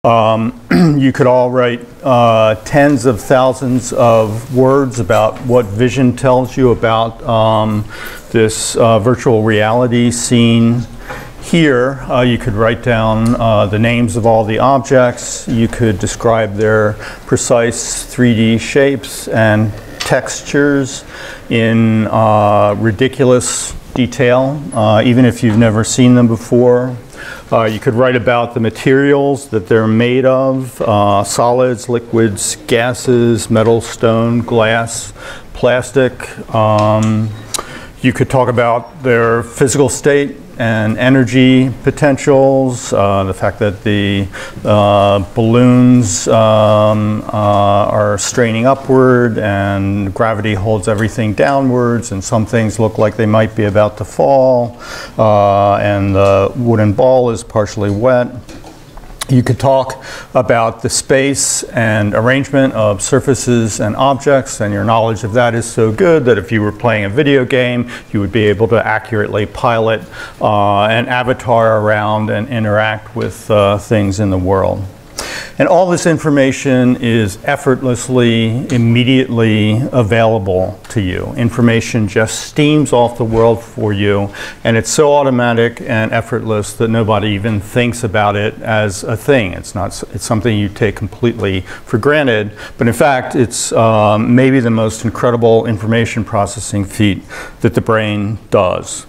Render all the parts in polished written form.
You could all write tens of thousands of words about what vision tells you about this virtual reality scene. Here, you could write down the names of all the objects. You could describe their precise 3D shapes and textures in ridiculous detail, even if you've never seen them before. You could write about the materials that they're made of, solids, liquids, gases, metal, stone, glass, plastic. You could talk about their physical state and energy potentials, the fact that the balloons are straining upward and gravity holds everything downwards, and some things look like they might be about to fall, and the wooden ball is partially wet. You could talk about the space and arrangement of surfaces and objects, and your knowledge of that is so good that if you were playing a video game, you would be able to accurately pilot an avatar around and interact with things in the world. And all this information is effortlessly, immediately available to you. Information just steams off the world for you, and it's so automatic and effortless that nobody even thinks about it as a thing. It's something you take completely for granted, but in fact, it's maybe the most incredible information processing feat that the brain does.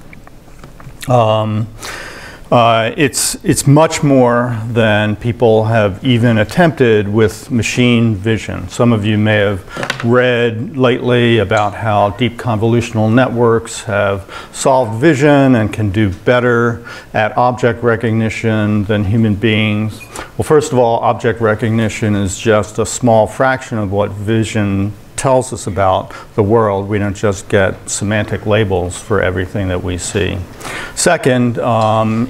It's much more than people have even attempted with machine vision. Some of you may have read lately about how deep convolutional networks have solved vision and can do better at object recognition than human beings. Well, first of all, object recognition is just a small fraction of what vision tells us about the world. We don't just get semantic labels for everything that we see. Second,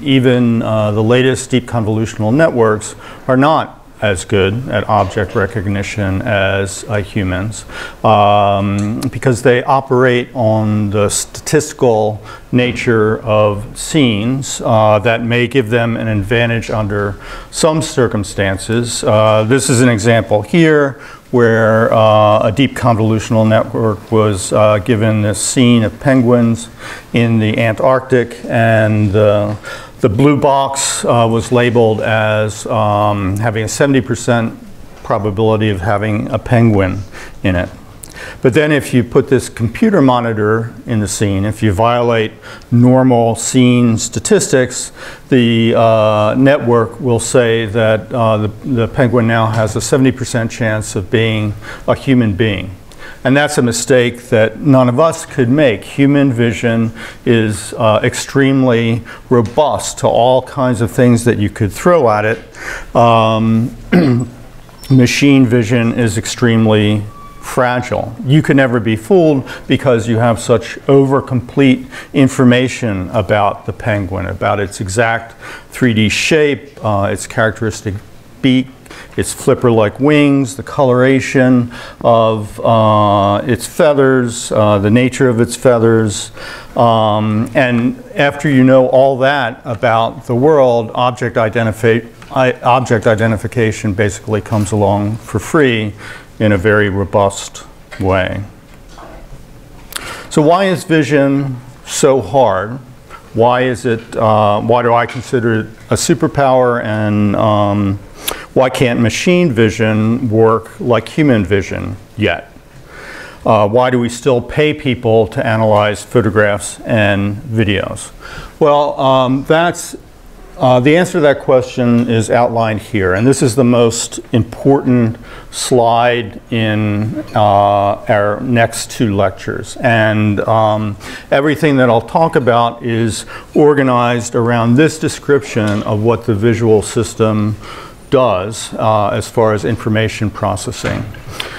even the latest deep convolutional networks are not as good at object recognition as humans because they operate on the statistical nature of scenes that may give them an advantage under some circumstances. This is an example here where a deep convolutional network was given this scene of penguins in the Antarctic, and the blue box was labeled as having a 70% probability of having a penguin in it. But then if you put this computer monitor in the scene, if you violate normal scene statistics, the network will say that the penguin now has a 70% chance of being a human being. And that's a mistake that none of us could make. Human vision is extremely robust to all kinds of things that you could throw at it. Machine vision is extremely fragile. You can never be fooled because you have such over-complete information about the penguin, about its exact 3D shape, its characteristic beak, its flipper-like wings, the coloration of its feathers, the nature of its feathers. And after you know all that about the world, object identification basically comes along for free in a very robust way. So why is vision so hard? Why is it, why do I consider it a superpower, and why can't machine vision work like human vision yet? Why do we still pay people to analyze photographs and videos? Well, the answer to that question is outlined here, and this is the most important slide in our next two lectures. And everything that I'll talk about is organized around this description of what the visual system does as far as information processing.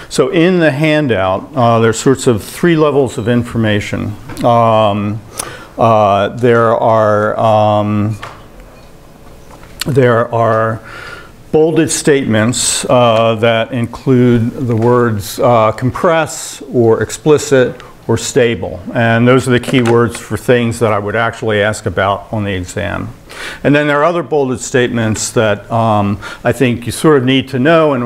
So in the handout, there's sorts of three levels of information. There are bolded statements that include the words compress or explicit or stable. And those are the key words for things that I would actually ask about on the exam. And then there are other bolded statements that I think you sort of need to know in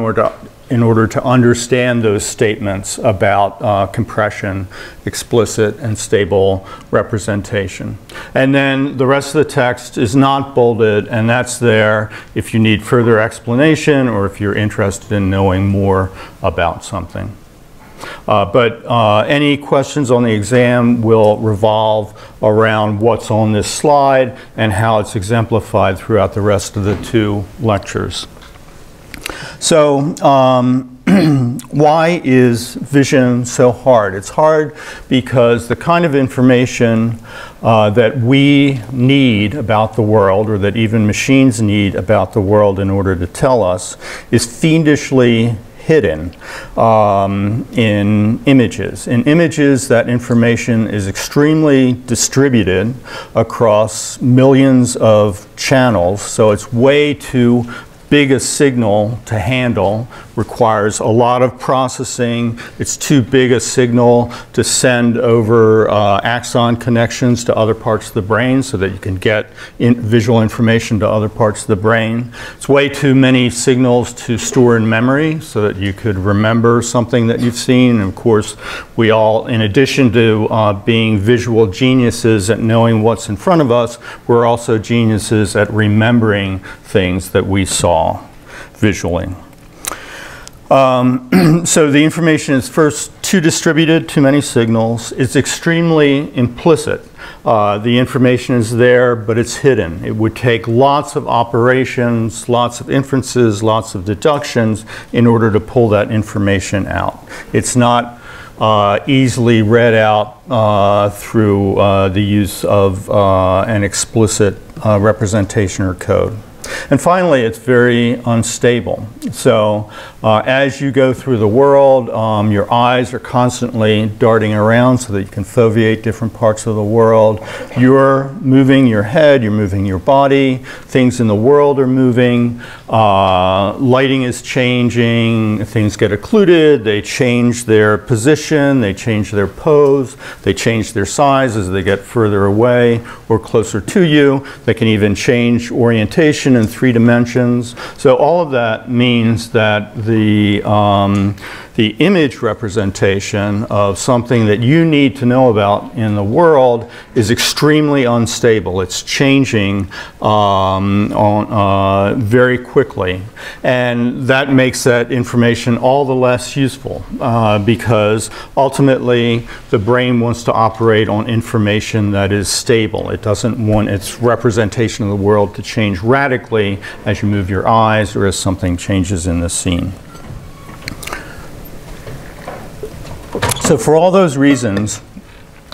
order to understand those statements about compression, explicit and stable representation. And then the rest of the text is not bolded, and that's there if you need further explanation or if you're interested in knowing more about something. But any questions on the exam will revolve around what's on this slide and how it's exemplified throughout the rest of the 2 lectures. So why is vision so hard? It's hard because the kind of information that we need about the world, or that even machines need about the world in order to tell us, is fiendishly hidden in images. In images, that information is extremely distributed across millions of channels, so it's way too big a signal to handle, requires a lot of processing. It's too big a signal to send over axon connections to other parts of the brain so that you can get visual information to other parts of the brain. It's way too many signals to store in memory so that you could remember something that you've seen. And of course, we all, in addition to being visual geniuses at knowing what's in front of us, we're also geniuses at remembering things that we saw visually. So the information is first too distributed, too many signals. It's extremely implicit. The information is there, but it's hidden. It would take lots of operations, lots of inferences, lots of deductions in order to pull that information out. It's not easily read out through the use of an explicit representation or code. And finally, it's very unstable. So as you go through the world, your eyes are constantly darting around so that you can foveate different parts of the world. You're moving your head, you're moving your body, things in the world are moving, lighting is changing, things get occluded, they change their position, they change their pose, they change their size as they get further away or closer to you. They can even change orientation in 3 dimensions. So all of that means that the image representation of something that you need to know about in the world is extremely unstable. It's changing very quickly. And that makes that information all the less useful because ultimately the brain wants to operate on information that is stable. It doesn't want its representation of the world to change radically as you move your eyes or as something changes in the scene. So for all those reasons,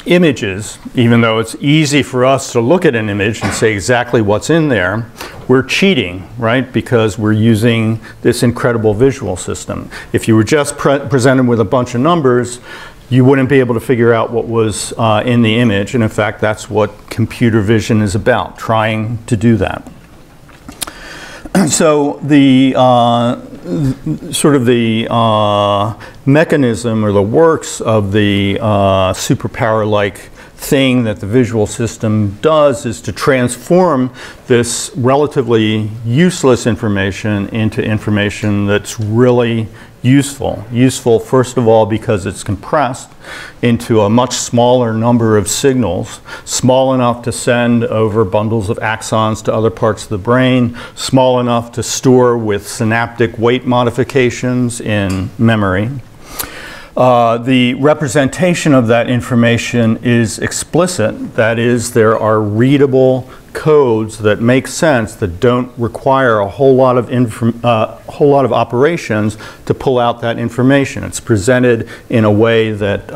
images, even though it's easy for us to look at an image and say exactly what's in there, we're cheating, right? Because we're using this incredible visual system. If you were just presented with a bunch of numbers, you wouldn't be able to figure out what was in the image. And in fact, that's what computer vision is about, trying to do that. So the sort of the mechanism or the works of the superpower-like thing that the visual system does is to transform this relatively useless information into information that's really useful. Useful, first of all, because it's compressed into a much smaller number of signals, small enough to send over bundles of axons to other parts of the brain, small enough to store with synaptic weight modifications in memory. The representation of that information is explicit. That is, there are readable codes that make sense, that don't require a whole lot of operations to pull out that information. It's presented in a way that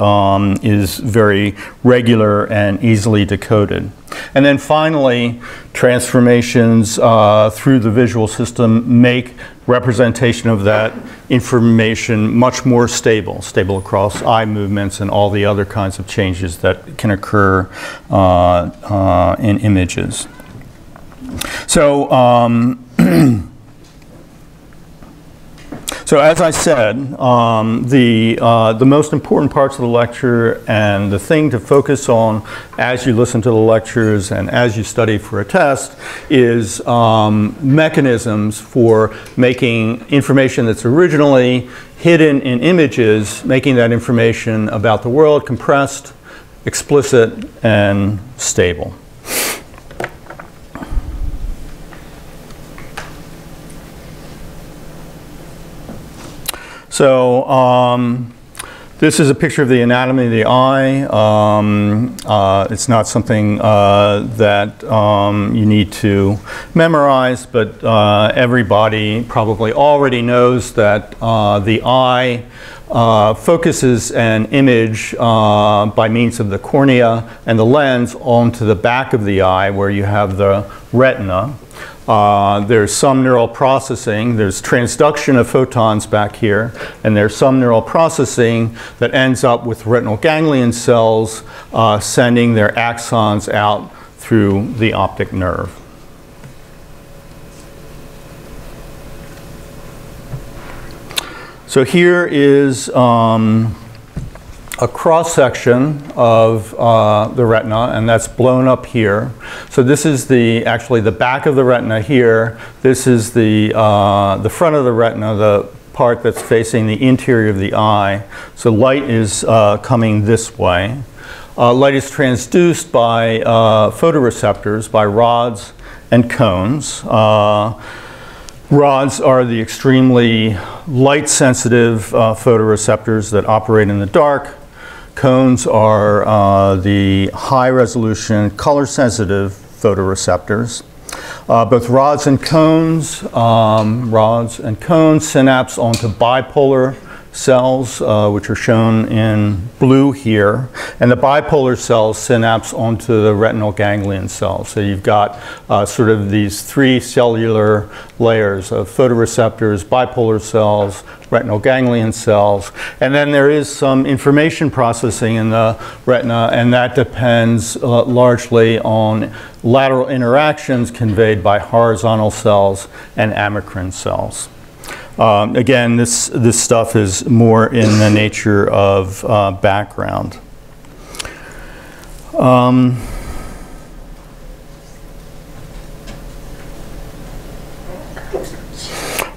is very regular and easily decoded. And then finally, transformations through the visual system make representation of that information much more stable, stable across eye movements and all the other kinds of changes that can occur in images. So, So as I said, the most important parts of the lecture and the thing to focus on as you listen to the lectures and as you study for a test is mechanisms for making information that's originally hidden in images, making that information about the world compressed, explicit, and stable. So this is a picture of the anatomy of the eye. It's not something that you need to memorize, but everybody probably already knows that the eye focuses an image by means of the cornea and the lens onto the back of the eye where you have the retina. There's some neural processing, there's transduction of photons back here, and there's some neural processing that ends up with retinal ganglion cells sending their axons out through the optic nerve. So here is a cross-section of the retina, and that's blown up here. So this is actually the back of the retina here. This is the front of the retina, the part that's facing the interior of the eye. So light is coming this way. Light is transduced by photoreceptors, by rods and cones. Rods are the extremely light-sensitive photoreceptors that operate in the dark. Cones are the high-resolution, color-sensitive photoreceptors. Both rods and cones synapse onto bipolar cells, which are shown in blue here, and the bipolar cells synapse onto the retinal ganglion cells. So you've got sort of these three cellular layers of photoreceptors, bipolar cells, retinal ganglion cells, and then there is some information processing in the retina, and that depends largely on lateral interactions conveyed by horizontal cells and amacrine cells. Again, this stuff is more in the nature of background.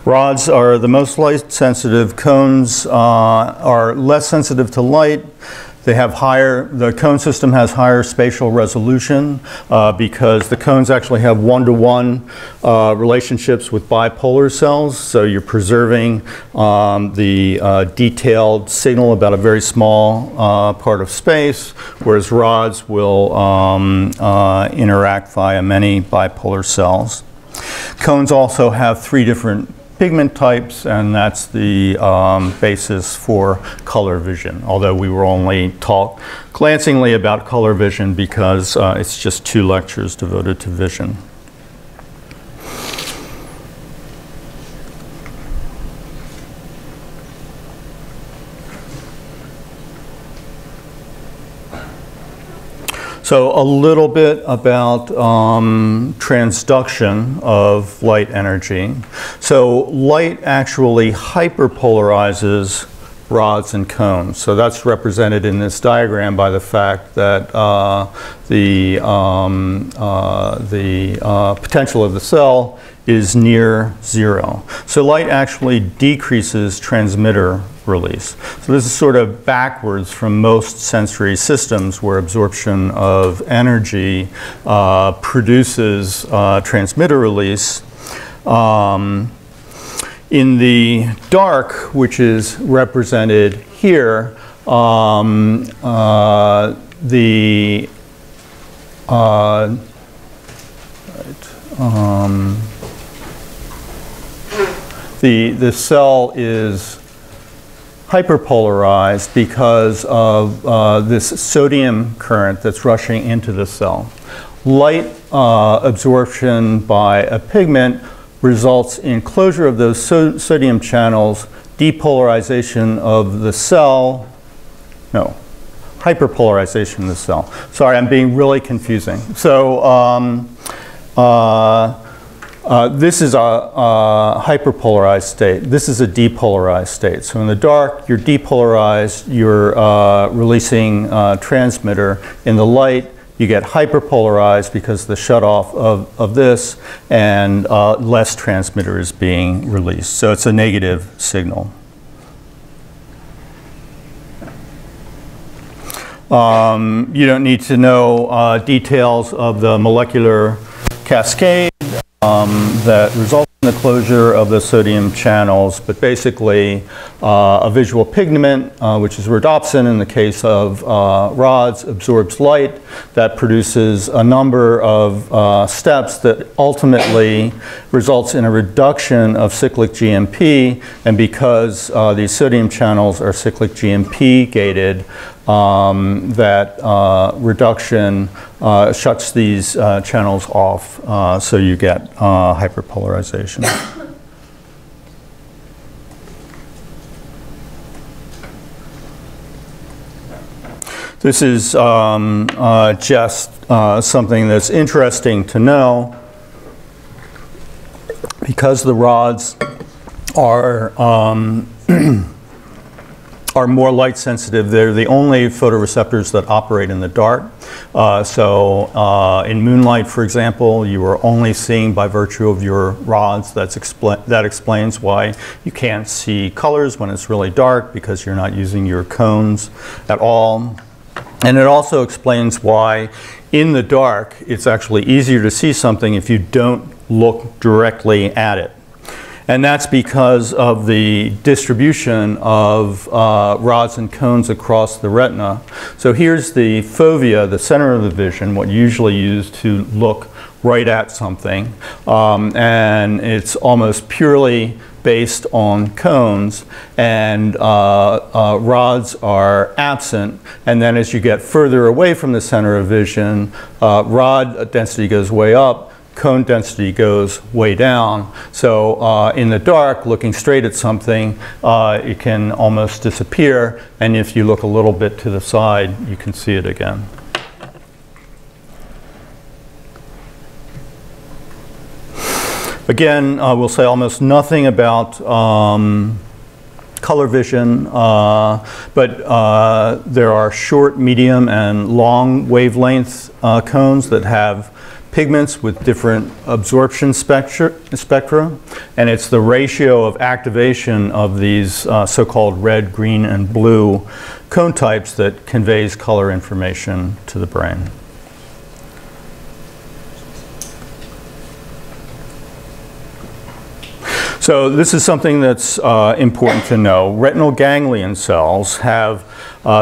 Rods are the most light sensitive. Cones are less sensitive to light. They have the cone system has higher spatial resolution because the cones actually have one-to-one relationships with bipolar cells. So you're preserving the detailed signal about a very small part of space, whereas rods will interact via many bipolar cells. Cones also have three different pigment types, and that's the basis for color vision, although we will only talk glancingly about color vision because it's just 2 lectures devoted to vision. So a little bit about transduction of light energy. So light actually hyperpolarizes rods and cones. So that's represented in this diagram by the fact that the potential of the cell is near 0. So light actually decreases transmitter release. So this is sort of backwards from most sensory systems where absorption of energy produces transmitter release. In the dark, which is represented here, the cell is hyperpolarized because of this sodium current that's rushing into the cell. Light absorption by a pigment results in closure of those sodium channels, depolarization of the cell, hyperpolarization of the cell. This is a hyperpolarized state. This is a depolarized state. So in the dark, you're depolarized, you're releasing transmitter. In the light, you get hyperpolarized because the shutoff of this, and less transmitter is being released. So it's a negative signal. You don't need to know details of the molecular cascade that results in the closure of the sodium channels, but basically a visual pigment, which is rhodopsin in the case of rods, absorbs light. That produces a number of steps that ultimately results in a reduction of cyclic GMP, and because these sodium channels are cyclic GMP gated, that reduction shuts these channels off, so you get hyperpolarization. This is just something that's interesting to know. Because the rods are more light sensitive. They're the only photoreceptors that operate in the dark. So in moonlight, for example, you are only seeing by virtue of your rods. That explains why you can't see colors when it's really dark, because you're not using your cones at all. And it also explains why in the dark it's actually easier to see something if you don't look directly at it. And that's because of the distribution of rods and cones across the retina. So here's the fovea, the center of the vision, what you usually use to look right at something. And it's almost purely based on cones, and rods are absent. And then as you get further away from the center of vision, rod density goes way up, cone density goes way down. So in the dark, looking straight at something, it can almost disappear. And if you look a little bit to the side, you can see it again. Again, we'll say almost nothing about color vision, but there are short, medium, and long wavelength cones that have pigments with different absorption spectra, and it's the ratio of activation of these so-called red, green, and blue cone types that conveys color information to the brain. So this is something that's important to know. Retinal ganglion cells have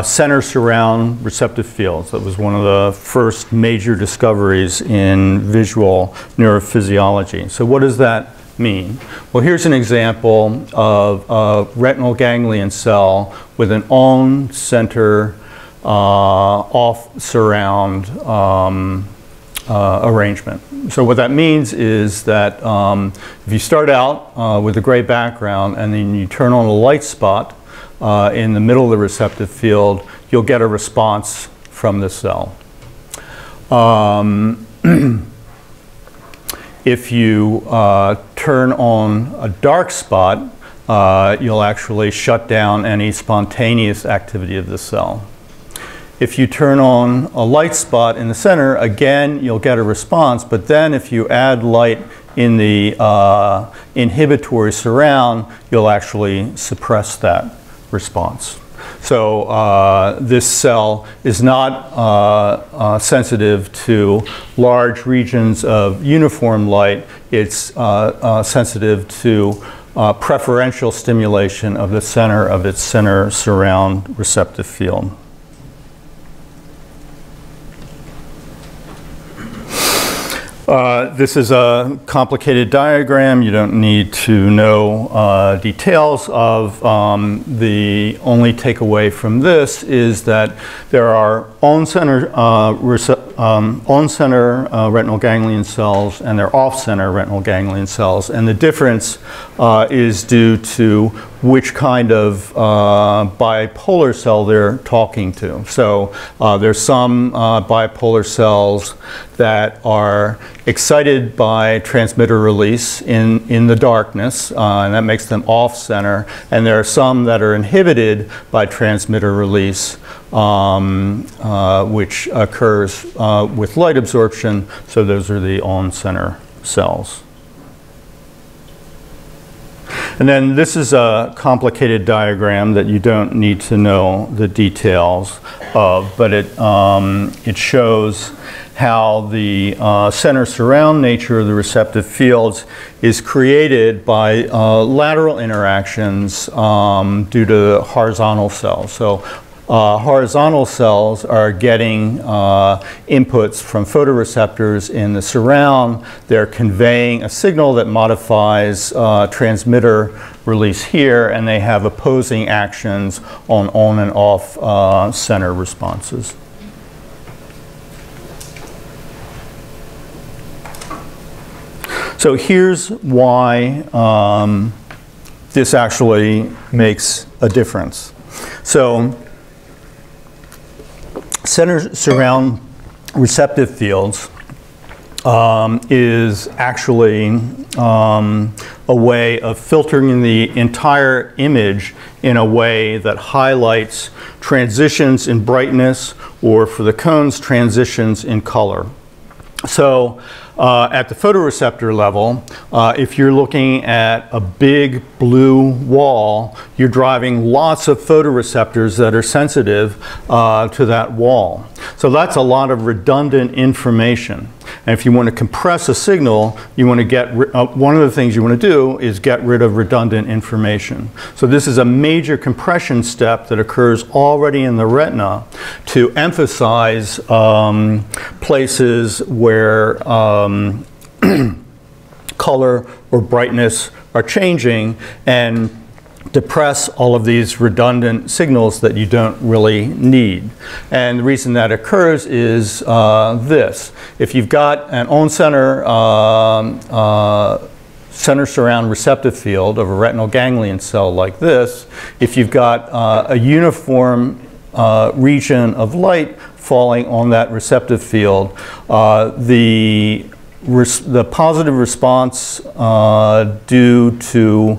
center surround receptive fields. That was one of the first major discoveries in visual neurophysiology. So what does that mean? Well, here's an example of a retinal ganglion cell with an on center off surround arrangement. So what that means is that if you start out with a gray background and then you turn on a light spot in the middle of the receptive field, you'll get a response from the cell. If you turn on a dark spot, you'll actually shut down any spontaneous activity of the cell. If you turn on a light spot in the center, again, you'll get a response. But then if you add light in the inhibitory surround, you'll actually suppress that response. So this cell is not sensitive to large regions of uniform light. It's sensitive to preferential stimulation of the center of its center surround receptive field. This is a complicated diagram. You don't need to know details of. The only takeaway from this is that there are on-center on-center retinal ganglion cells and they're off-center retinal ganglion cells. And the difference is due to which kind of bipolar cell they're talking to. So there's some bipolar cells that are excited by transmitter release in the darkness, and that makes them off-center. And there are some that are inhibited by transmitter release, which occurs with light absorption. So those are the on-center cells. And then this is a complicated diagram that you don't need to know the details of, but it shows how the center surround nature of the receptive fields is created by lateral interactions due to horizontal cells. So horizontal cells are getting inputs from photoreceptors in the surround. They're conveying a signal that modifies transmitter release here, and they have opposing actions on and off center responses. So here's why this actually makes a difference. So center surround receptive fields is actually a way of filtering the entire image in a way that highlights transitions in brightness, or for the cones, transitions in color. So at the photoreceptor level, if you're looking at a big blue wall, you're driving lots of photoreceptors that are sensitive to that wall. So that's a lot of redundant information. And if you want to compress a signal, you want to get one of the things you want to do is get rid of redundant information. So this is a major compression step that occurs already in the retina to emphasize places where color or brightness are changing, and depress all of these redundant signals that you don't really need. And the reason that occurs is this. If you've got an on-center center surround receptive field of a retinal ganglion cell like this, if you've got a uniform region of light falling on that receptive field, the positive response due to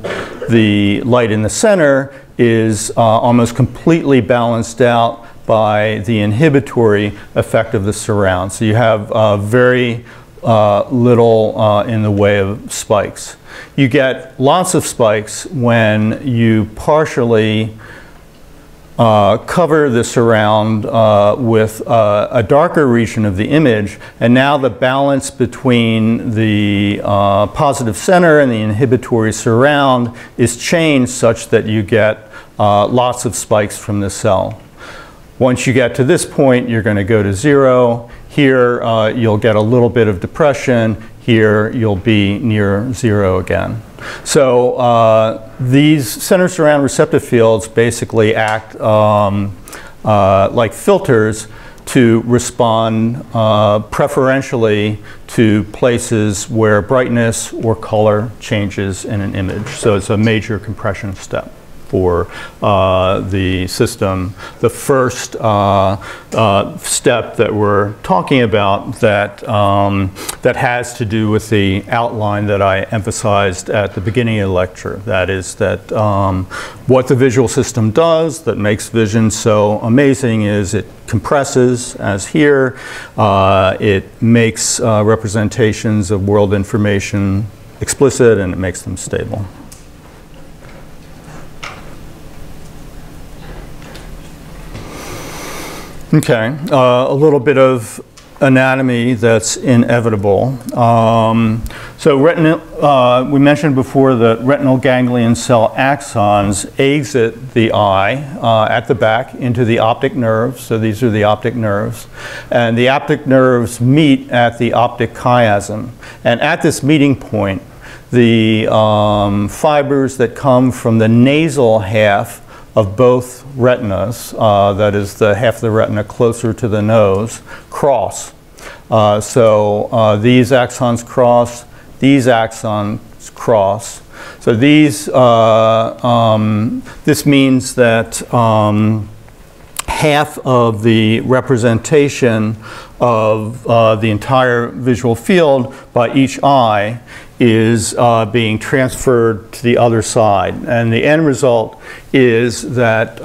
the light in the center is almost completely balanced out by the inhibitory effect of the surround. So you have very little in the way of spikes. You get lots of spikes when you partially cover the surround with a darker region of the image, and now the balance between the positive center and the inhibitory surround is changed such that you get lots of spikes from the cell. Once you get to this point, you're going to go to zero. Here you'll get a little bit of depression. Here you'll be near zero again. So these center surround receptive fields basically act like filters to respond preferentially to places where brightness or color changes in an image. So it's a major compression step for the system. The first step that we're talking about that, that has to do with the outline that I emphasized at the beginning of the lecture. That is that what the visual system does that makes vision so amazing is it compresses, as here. It makes representations of world information explicit, and it makes them stable. Okay. Okay, a little bit of anatomy that's inevitable. So we mentioned before that retinal ganglion cell axons exit the eye at the back into the optic nerves. So these are the optic nerves. And the optic nerves meet at the optic chiasm. And at this meeting point, the fibers that come from the nasal half of both retinas, that is the half of the retina closer to the nose, cross. These axons cross, these axons cross. So this means that half of the representation of the entire visual field by each eye is being transferred to the other side. And the end result is that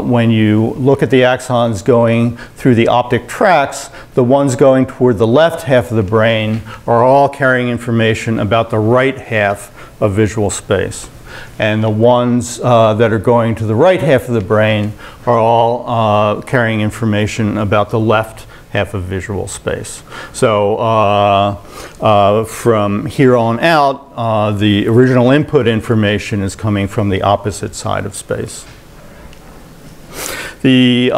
when you look at the axons going through the optic tracts, the ones going toward the left half of the brain are all carrying information about the right half of visual space. And the ones that are going to the right half of the brain are all carrying information about the left half of visual space. So from here on out, the original input information is coming from the opposite side of space. The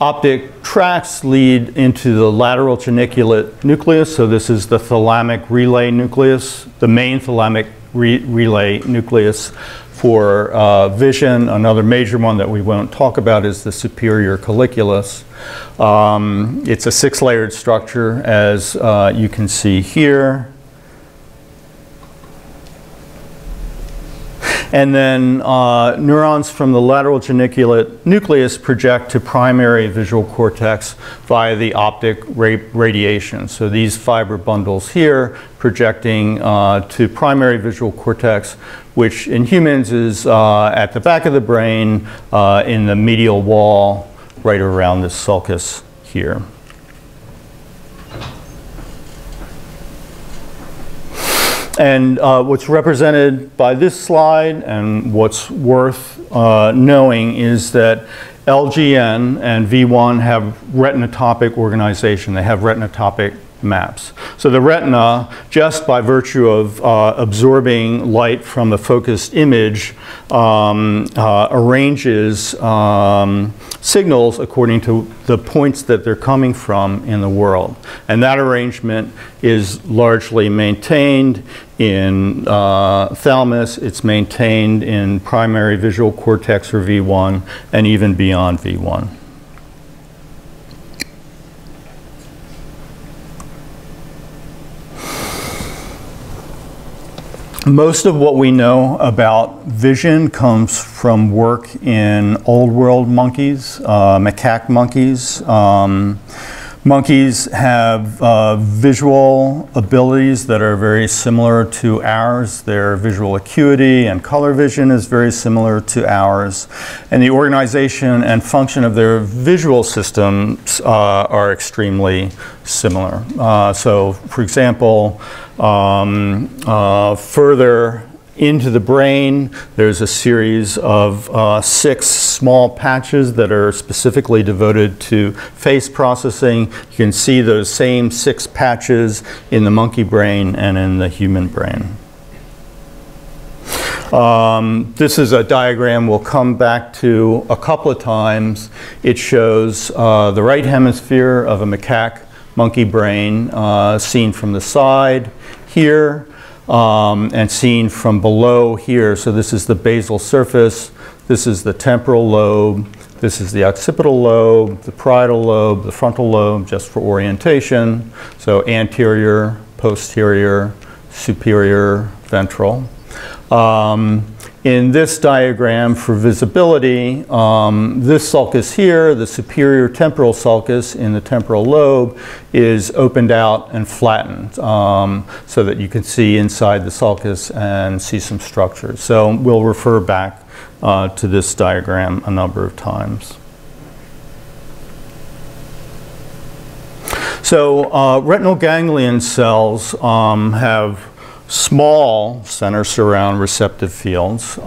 optic tracts lead into the lateral geniculate nucleus. So this is the thalamic relay nucleus, the main thalamic relay nucleus for vision. Another major one that we won't talk about is the superior colliculus. It's a 6-layered structure, as you can see here. And then neurons from the lateral geniculate nucleus project to primary visual cortex via the optic radiation. So these fiber bundles here projecting to primary visual cortex, which in humans is at the back of the brain in the medial wall right around the sulcus here. And what's represented by this slide and what's worth knowing is that LGN and V1 have retinotopic organization. They have retinotopic maps. So the retina, just by virtue of absorbing light from the focused image, arranges signals according to the points that they're coming from in the world. And that arrangement is largely maintained in thalamus. It's maintained in primary visual cortex, or V1, and even beyond V1. Most of what we know about vision comes from work in old world monkeys, macaque monkeys. Monkeys have visual abilities that are very similar to ours. Their visual acuity and color vision is very similar to ours. And the organization and function of their visual systems are extremely similar. So, for example, further into the brain, there's a series of 6 small patches that are specifically devoted to face processing. You can see those same 6 patches in the monkey brain and in the human brain. This is a diagram we'll come back to a couple of times. It shows the right hemisphere of a macaque monkey brain seen from the side here. And seen from below here. So this is the basal surface, this is the temporal lobe, this is the occipital lobe, the parietal lobe, the frontal lobe, just for orientation. So anterior, posterior, superior, ventral. In this diagram for visibility, this sulcus here, the superior temporal sulcus in the temporal lobe, is opened out and flattened so that you can see inside the sulcus and see some structures. So we'll refer back to this diagram a number of times. So retinal ganglion cells have small center surround receptive fields,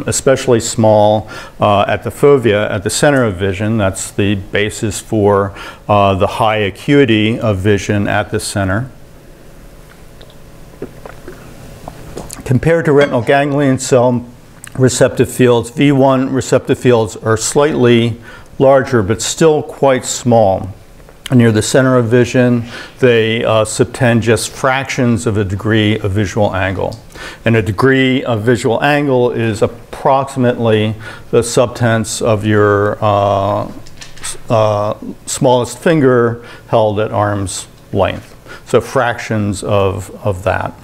especially small at the fovea, at the center of vision. That's the basis for the high acuity of vision at the center. Compared to retinal ganglion cell receptive fields, V1 receptive fields are slightly larger but still quite small. Near the center of vision, they subtend just fractions of a degree of visual angle. And a degree of visual angle is approximately the subtense of your smallest finger held at arm's length. So fractions of that.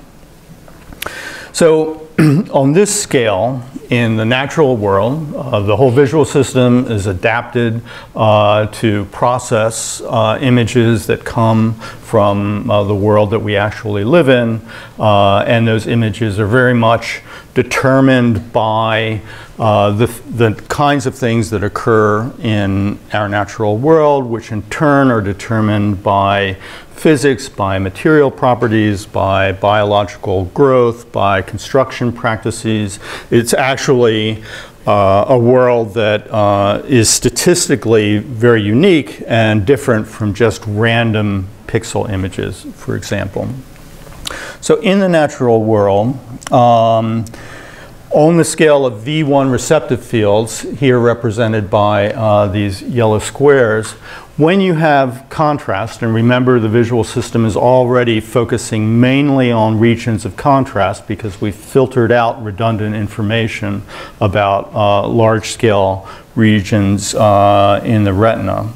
So on this scale, in the natural world, the whole visual system is adapted to process images that come from the world that we actually live in, and those images are very much determined by the kinds of things that occur in our natural world, which in turn are determined by physics, by material properties, by biological growth, by construction practices. It's actually a world that is statistically very unique and different from just random pixel images, for example. So in the natural world, on the scale of V1 receptive fields, here represented by these yellow squares, when you have contrast, and remember the visual system is already focusing mainly on regions of contrast because we've filtered out redundant information about large-scale regions in the retina.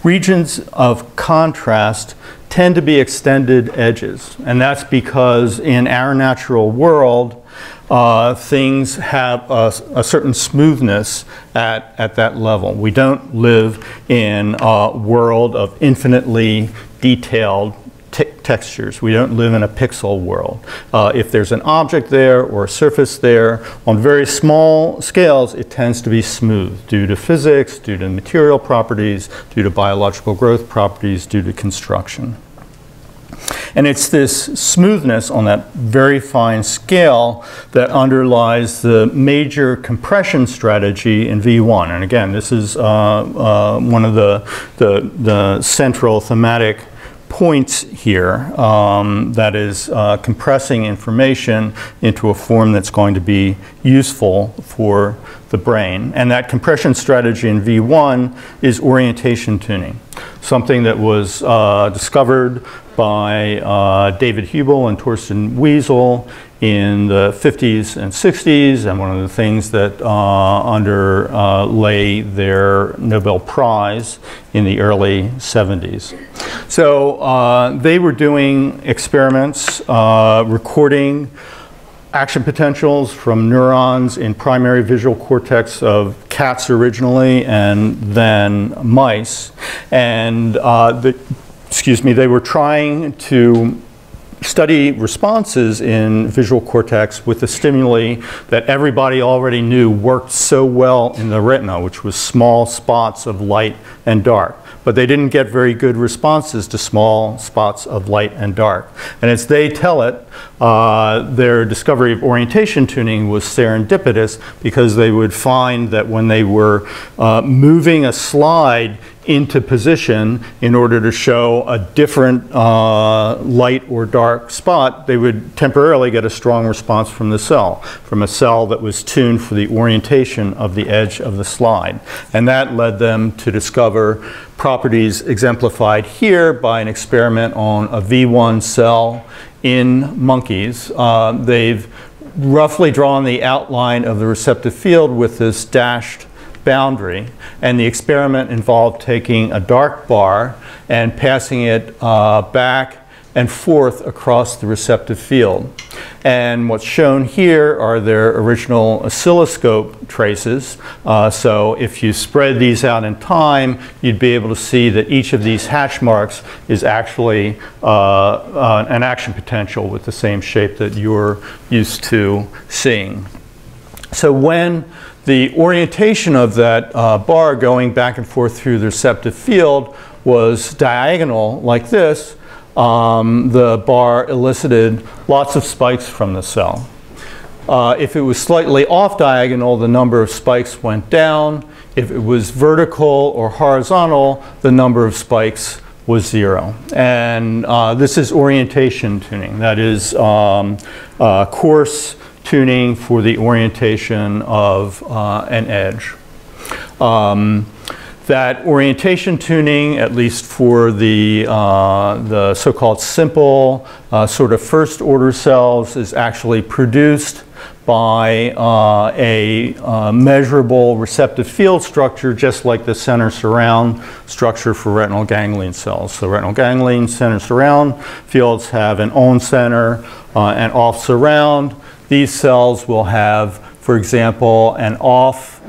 Regions of contrast tend to be extended edges, and that's because in our natural world, things have a certain smoothness at that level. We don't live in a world of infinitely detailed textures. We don't live in a pixel world. If there's an object there or a surface there, on very small scales, it tends to be smooth due to physics, due to material properties, due to biological growth properties, due to construction. And it's this smoothness on that very fine scale that underlies the major compression strategy in V1. And again, this is one of the central thematic points here, that is compressing information into a form that's going to be useful for the brain. And that compression strategy in V1 is orientation tuning, something that was discovered by David Hubel and Torsten Wiesel in the 50s and 60s, and one of the things that underlay their Nobel Prize in the early 70s. So they were doing experiments recording action potentials from neurons in primary visual cortex of cats originally and then mice. And they were trying to study responses in visual cortex with the stimuli that everybody already knew worked so well in the retina, which was small spots of light and dark. But they didn't get very good responses to small spots of light and dark. And as they tell it, their discovery of orientation tuning was serendipitous because they would find that when they were moving a slide into position in order to show a different light or dark spot, they would temporarily get a strong response from the cell, from a cell that was tuned for the orientation of the edge of the slide. And that led them to discover properties exemplified here by an experiment on a V1 cell in monkeys. They've roughly drawn the outline of the receptive field with this dashed boundary, and the experiment involved taking a dark bar and passing it back and forth across the receptive field. And what's shown here are their original oscilloscope traces. So if you spread these out in time, you'd be able to see that each of these hash marks is actually an action potential with the same shape that you're used to seeing. So when the orientation of that bar going back and forth through the receptive field was diagonal like this, the bar elicited lots of spikes from the cell. If it was slightly off diagonal, the number of spikes went down. If it was vertical or horizontal, the number of spikes was 0. And this is orientation tuning. That is coarse tuning for the orientation of an edge. That orientation tuning, at least for the so-called simple sort of first order cells, is actually produced by a measurable receptive field structure, just like the center surround structure for retinal ganglion cells. So retinal ganglion center surround fields have an on center and off surround. These cells will have, for example, an off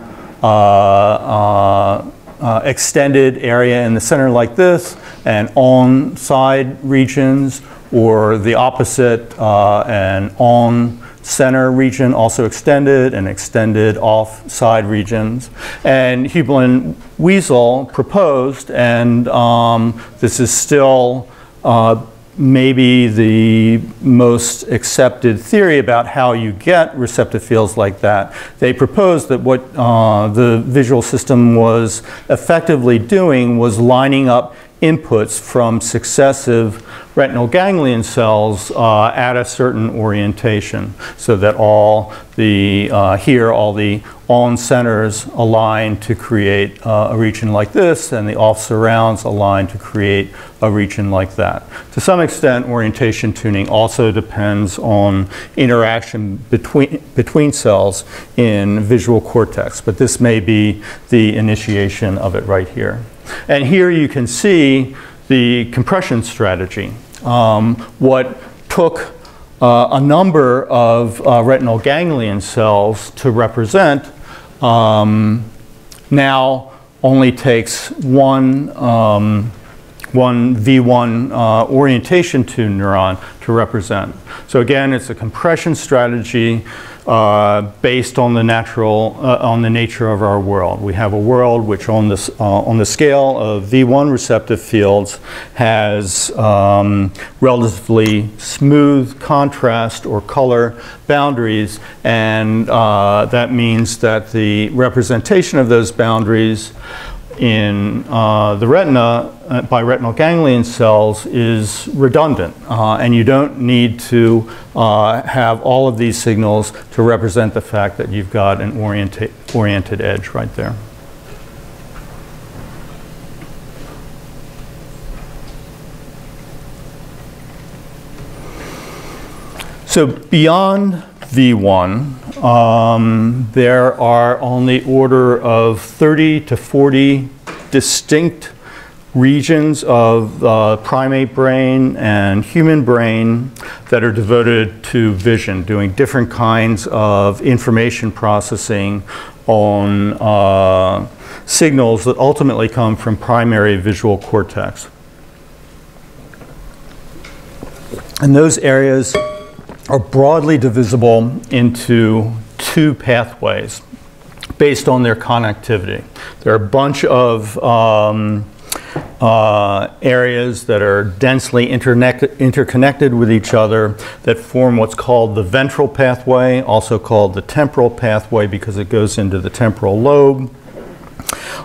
extended area in the center like this, and on side regions, or the opposite, an on center region also extended, and extended off side regions. And Hubel and Wiesel proposed, and this is still maybe the most accepted theory about how you get receptive fields like that. They proposed that what the visual system was effectively doing was lining up inputs from successive retinal ganglion cells at a certain orientation, so that all the all the on centers align to create a region like this, and the off surrounds align to create a region like that. To some extent, orientation tuning also depends on interaction between cells in visual cortex, but this may be the initiation of it right here. And here you can see the compression strategy. What took a number of retinal ganglion cells to represent now only takes one V1 orientation tune neuron to represent. So again, it's a compression strategy based on the nature of our world. We have a world which, on the scale of V1 receptive fields, has relatively smooth contrast or color boundaries, and that means that the representation of those boundaries in the retina by retinal ganglion cells is redundant, and you don't need to have all of these signals to represent the fact that you've got an oriented edge right there. So beyond V1, there are on the order of 30 to 40 distinct regions of primate brain and human brain that are devoted to vision, doing different kinds of information processing on signals that ultimately come from primary visual cortex. And those areas are broadly divisible into two pathways based on their connectivity. There are a bunch of areas that are densely interconnected with each other that form what's called the ventral pathway, also called the temporal pathway because it goes into the temporal lobe.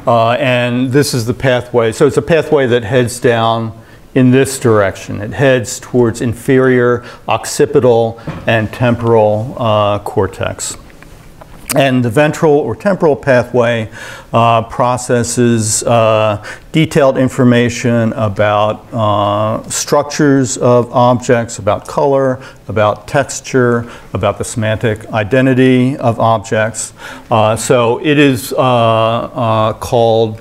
And this is the pathway. So it's a pathway that heads down in this direction. It heads towards inferior occipital and temporal cortex. And the ventral or temporal pathway processes detailed information about structures of objects, about color, about texture, about the semantic identity of objects. So it is called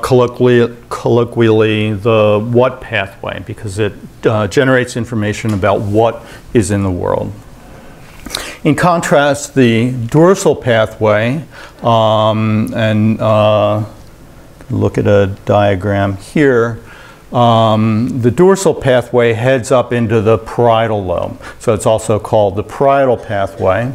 colloquially the what pathway, because it generates information about what is in the world. In contrast, the dorsal pathway, and look at a diagram here, the dorsal pathway heads up into the parietal lobe. So it's also called the parietal pathway.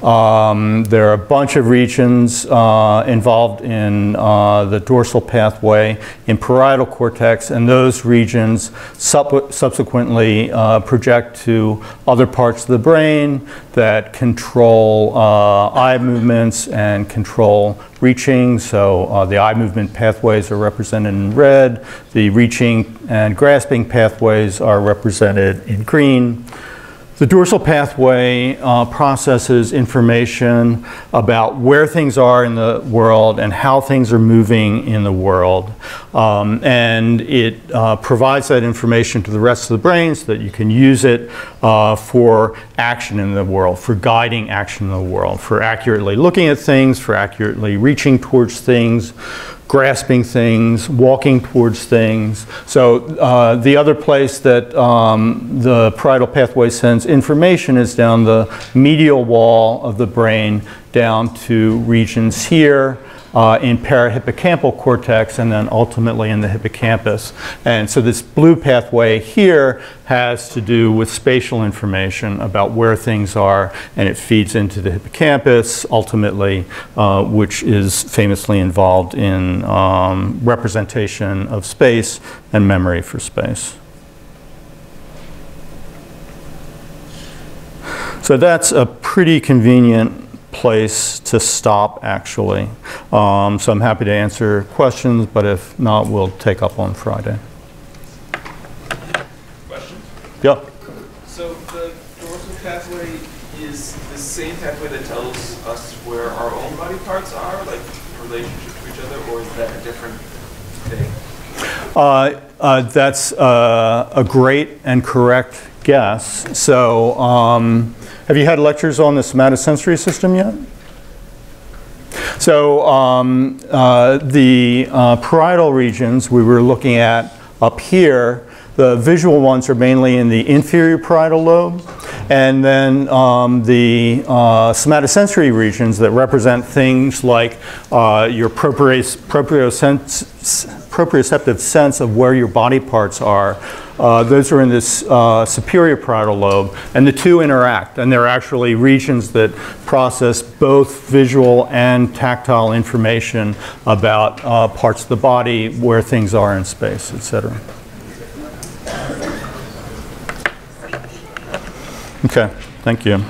There are a bunch of regions involved in the dorsal pathway in parietal cortex, and those regions subsequently project to other parts of the brain that control eye movements and control reaching. So the eye movement pathways are represented in red. The reaching and grasping pathways are represented in green. The dorsal pathway processes information about where things are in the world and how things are moving in the world. And it provides that information to the rest of the brain so that you can use it for action in the world, for guiding action in the world, for accurately looking at things, for accurately reaching towards things, grasping things, walking towards things. So the other place that the parietal pathway sends information is down the medial wall of the brain down to regions here in parahippocampal cortex and then ultimately in the hippocampus. And so this blue pathway here has to do with spatial information about where things are, and it feeds into the hippocampus ultimately, which is famously involved in representation of space and memory for space. So that's a pretty convenient place to stop, actually. So I'm happy to answer questions, but if not, we'll take up on Friday. Questions? Yep. So the dorsal pathway is the same pathway that tells us where our own body parts are, like in relationship to each other, or is that a different thing? That's a great and correct guess. So have you had lectures on the somatosensory system yet? So the parietal regions we were looking at up here, the visual ones are mainly in the inferior parietal lobe, and then the somatosensory regions that represent things like your proprioceptive sense of where your body parts are. Those are in this superior parietal lobe, and the two interact, and they're actually regions that process both visual and tactile information about parts of the body, where things are in space, etc. Okay, thank you.